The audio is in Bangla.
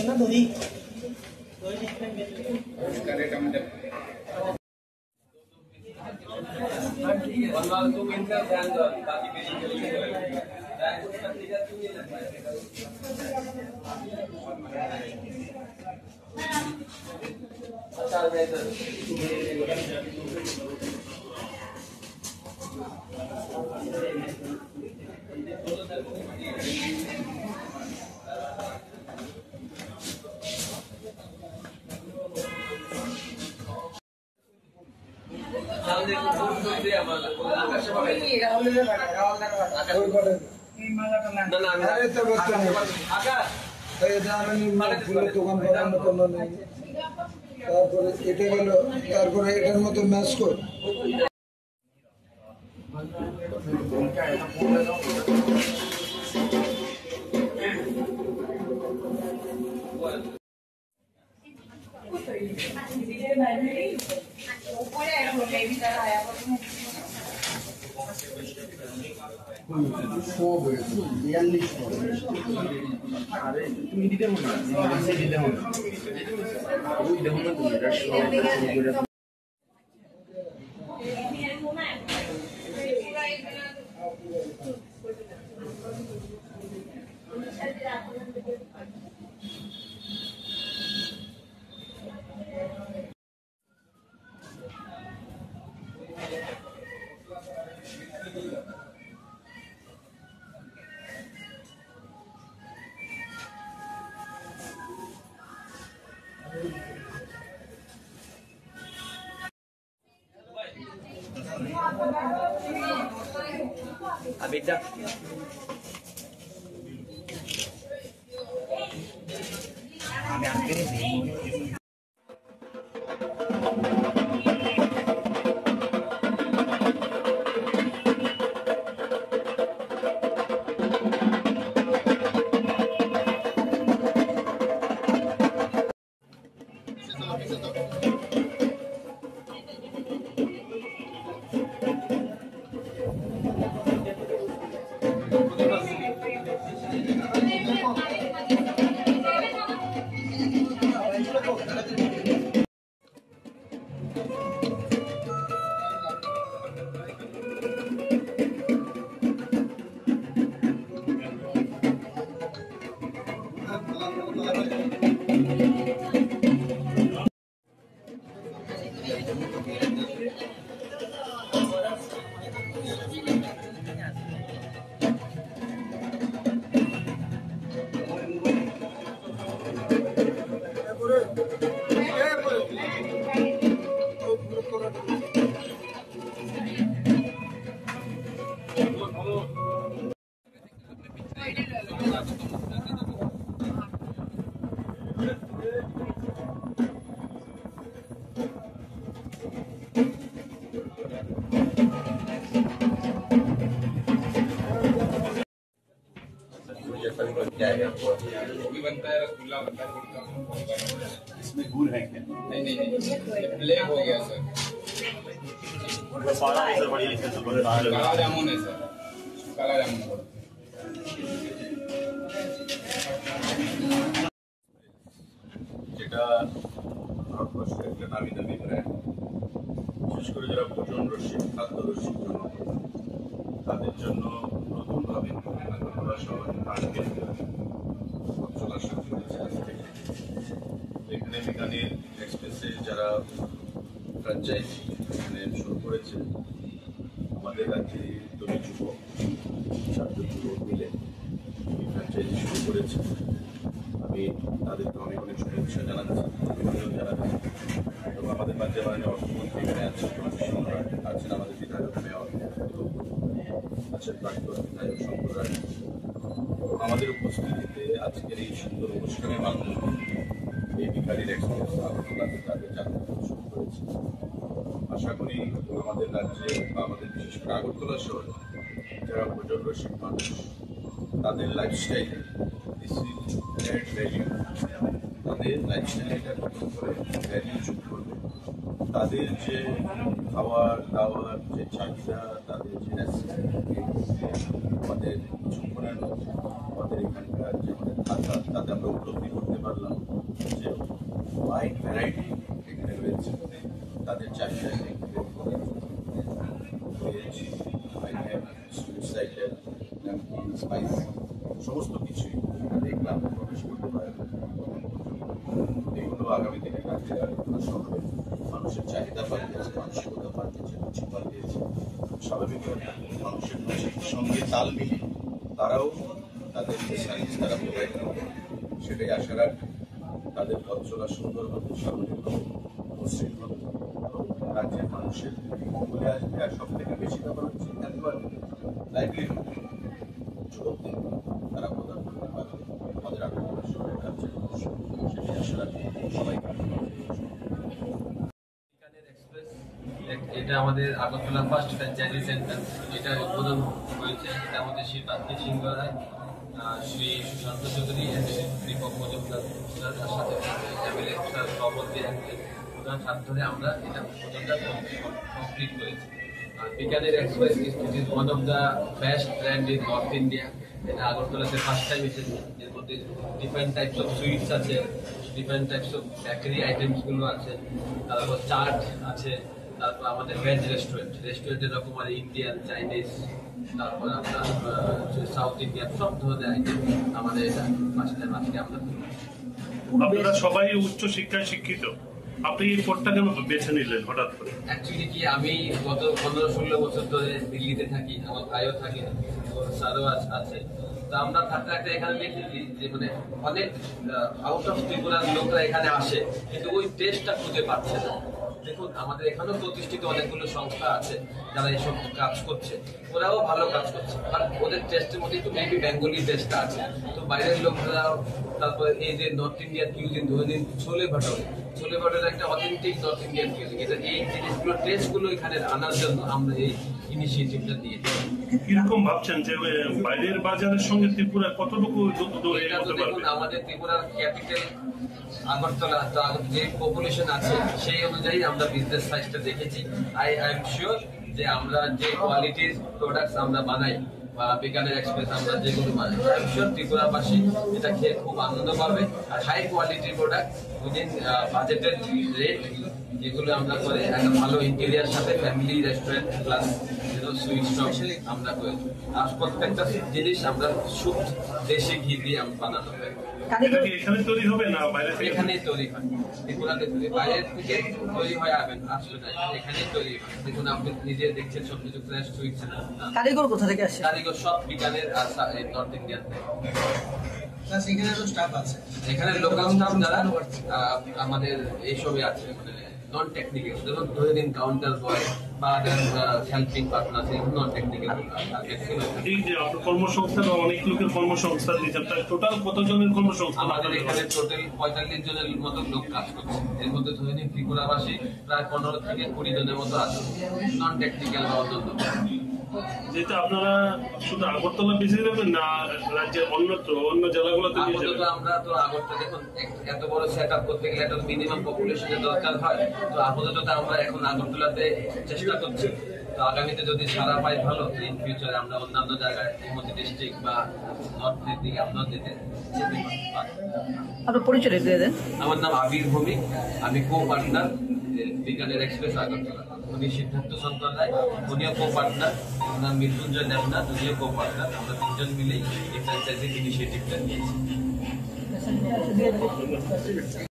ना दही এটার মতো ম্যাচ কর তুমি দিতে মনে Abidda. Kami hampir ini. भी बनता है रसगुल्ला बनता है इसमें गुड़ है क्या? नहीं प्लेन हो गया सर। काला जामुन है सर, काला जामुन। যেটা ভারতবর্ষের একটা নামি দামি ব্র্যান্ড, বিশেষ করে যারা ভোজন রসিক খাদ্য রসিক তাদের জন্য নতুনভাবে চলা শুরু করেছে আজ থেকে। এখানে বিকানির এক্সপ্রেসে যারা ফ্র্যাঞ্চাইজি এখানে শুরু করেছে, আমাদের রাজ্যে তরুণ যুবক 4জন যুবক মিলে এই ফ্র্যাঞ্চাইজি শুরু করেছে। আমি তাদেরকে অনেক অনেক শুভেচ্ছা জানাচ্ছি, অভিনন্দন জানাচ্ছি। এবং আমাদের রাজ্যে মাননীয় অর্থমন্ত্রী এখানে আছেন, আছেন আমাদের বিধায়ক মেয়র, আছেন প্রাক্তন বিধায়ক শঙ্কর রায়। আমাদের উপস্থিতিতে আজকের এই সুন্দর অনুষ্ঠানের মাধ্যমে এই বিকানির এক্সপ্রেস আগরতলাতে তাদের যাত্রা শুরু করেছে। আশা করি আমাদের রাজ্যে বা আমাদের বিশেষ করে আগরতলা শহরে যারা ভোজন রসিক মানুষ, তাদের লাইফস্টাইলে দিস উইল অ্যাড ভ্যালু, তাদের তাদের লাইফস্টাইলে এটা নতুন করে ভ্যালু যোগ করবে। তাদের যে খাওয়ার দাওয়ার যে চাহিদা, তাদের যে আমাদের কিছুক্ষণের মধ্যে আমাদের এখানকার যে আমাদের থাকা, তাতে আমরা উপলব্ধি করতে পারলাম যে ওয়াইড ভ্যারাইটি এখানে রয়েছে। তাদের চাহিদা স্পাইস সমস্ত কিছুই দেখলাম, প্রবেশ করতে পারলাম। এগুলো আগামী দিনে কাজে শহরে মানুষের চাহিদা পাল্টেছে, মানসিকতা পাল্টেছে, রুচি পাল্টেছে। স্বাভাবিক মানুষের রুচির সঙ্গে তাল মিলিয়ে তারাও তাদের যে সার্ভিস তারা প্রোভাইড করবে, সেটাই আশা রাখবে। তাদের পথ চলা সুন্দর হবে, স্বাভাবিক হবে, মসৃণ হবে এবং রাজ্যের মানুষের বলে আসবে। আর সব থেকে বেশি ব্যাপার হচ্ছে লাইভলিহুড, যুবকদের তারা প্রদান করতে পারবে আমাদের আগরতলা শহরের রাজ্যের মানুষ, সেটাই আশা রাখবে সবাইকে। এটা আমাদের আগরতলা ফার্স্ট ফ্র্যাঞ্চাইজি সেন্টার, এটা উদ্বোধন হয়েছে। এটা আমাদের শ্রী প্রান্তিক সিংহ রায়, শ্রী সুশান্ত চৌধুরী, শ্রী দীপক মজুমদার সাথে ফ্যামিলির সভাপতি প্রধান হাত ধরে আমরা এটা উদ্বোধনটা কমপ্লিট করেছি। Bikaner express is one of the best brand in north India. এটা আগরতলাতে ফার্স্ট টাইম এসেছে। এর মধ্যে ডিফারেন্ট টাইপস অফ সুইটস আছে, ডিফারেন্ট টাইপস অফ বেকারি আইটেমসগুলো আছে, তারপর চাট আছে, তারপর আমাদের ভেজ রেস্টুরেন্টের রকম আর ইন্ডিয়ান, চাইনিজ, তারপর আপনার সাউথ ইন্ডিয়ান সব ধরনের আইটেম আমাদের এটা ফার্স্ট টাইম আজকে আমরা। আপনারা সবাই উচ্চ শিক্ষায় শিক্ষিত, আপনি এই পদটা কেন বেছে নিলেন হঠাৎ করে? অ্যাকচুয়ালি কি আমি গত 15-16 বছর ধরে দিল্লিতে থাকি, আমার ভাইও থাকে, স্যারও আছে। তো আমরা থাকতে থাকতে এখানে দেখেছি যে মানে অনেক আউট অফ ত্রিপুরার লোকরা এখানে আসে, কিন্তু ওই টেস্টটা খুঁজে পাচ্ছে না। দেখুন আমাদের এখানেও প্রতিষ্ঠিত অনেকগুলো সংস্থা আছে যারা এইসব কাজ করছে, ওরাও ভালো কাজ করছে, বাট ওদের টেস্টের মধ্যে একটু মেবি বেঙ্গলি টেস্টটা আছে। তো বাইরের লোকরা, তারপর এই যে নর্থ ইন্ডিয়ান কিউজিন, ধরে নিন ছোলে ভাটোরে একটা অথেন্টিক নর্থ ইন্ডিয়ান কিউজিন, এটা এই জিনিসগুলো টেস্টগুলো এখানে আনার জন্য আমরা এই ইনিশিয়েটিভটা দিয়েছি। কিরকম ভাবছেন যে বাইরের বাজারের সঙ্গে ত্রিপুরা কতটুকু এটা তো দেখুন আমাদের ত্রিপুরার ক্যাপিটাল আগরতলা, যে পপুলেশন আছে সেই অনুযায়ী আমরা বিজনেস সাইজটা দেখেছি। আই এম শিওর যে আমরা যে কোয়ালিটির প্রোডাক্টস আমরা বানাই বা বিকানের এক্সপ্রেস আমরা যেগুলো বানাই, আই এম শিওর ত্রিপুরাবাসী এটা খেয়ে খুব আনন্দ পাবে। আর হাই কোয়ালিটির প্রোডাক্ট উইদিন বাজেটের রেট, যেগুলো আমরা করে একটা ভালো ইন্টেরিয়ার সাথে family restaurant plus sweet stop আমরা করেছি। আর প্রত্যেকটা জিনিস আমরা শুদ্ধ দেশি ঘি দিয়ে আমরা বানানো হয়। এখানে তৈরি হবে না বাইরে থেকে? এখানেই তৈরি হয়, ত্রিপুরাতে তৈরি, বাইরের থেকে তৈরি হয় আসবে না, এখানেই তৈরি হয়। দেখুন আপনি নিজে দেখছেন সব কিছু ফ্রেশ সুইটস। কারিগর কোথা থেকে আসে? কারিগর সব বিকানের আর নর্থ ইন্ডিয়ান থেকে। এখানে তো স্টাফ আছে, এখানে লোকাল স্টাফ যারা আমাদের এইসবে আছে, মানে নন টেকনিক্যাল, যেমন ধরে দিন কাউন্টার বয় বা হেল্পিং পার্টনার, নন টেকনিক্যাল। এই যে আপনার কর্মসংস্থান, অনেক লোকের কর্মসংস্থান দিচ্ছেন, তাই টোটাল কতজনের কর্মসংস্থান? আমাদের এখানে টোটাল 45 জনের মতো লোক কাজ করছে। এর মধ্যে ধরে নিন ত্রিপুরাবাসী প্রায় 15 থেকে 20 জনের মতো আছে, নন টেকনিক্যাল বা অন্যান্য। যেটা আপনারা শুধু আগরতলা বেশি দেবেন না রাজ্যের অন্য জেলাগুলোতে? আপাতত আমরা তো আগরতলা, দেখুন এত বড় সেট আপ করতে গেলে একটা মিনিমাম পপুলেশনের দরকার হয়। তো আপাতত আমরা এখন আগরতলাতে চেষ্টা করছি। তো আগামীতে যদি সারা পাই ভালো, তো ইন ফিউচারে আমরা অন্যান্য জায়গায় মধ্যে ডিস্ট্রিক্ট বা নর্থের দিকে আপনার যেতে পারি। আপনার পরিচয় দিয়ে দেন। আমার নাম আবির ভৌমিক, আমি কো পার্টনার বিকানের এক্সপ্রেস আগরতলা। উনি সিদ্ধার্থ শঙ্কর রায়, উনিও কো পার্টনার, ওনার মৃত্যুঞ্জয় দেবনাথ, উনিও কো পার্টনার। আমরা তিনজন মিলেই এই ফ্র্যাঞ্চাইজি ইনিশিয়েটিভটা নিয়েছি।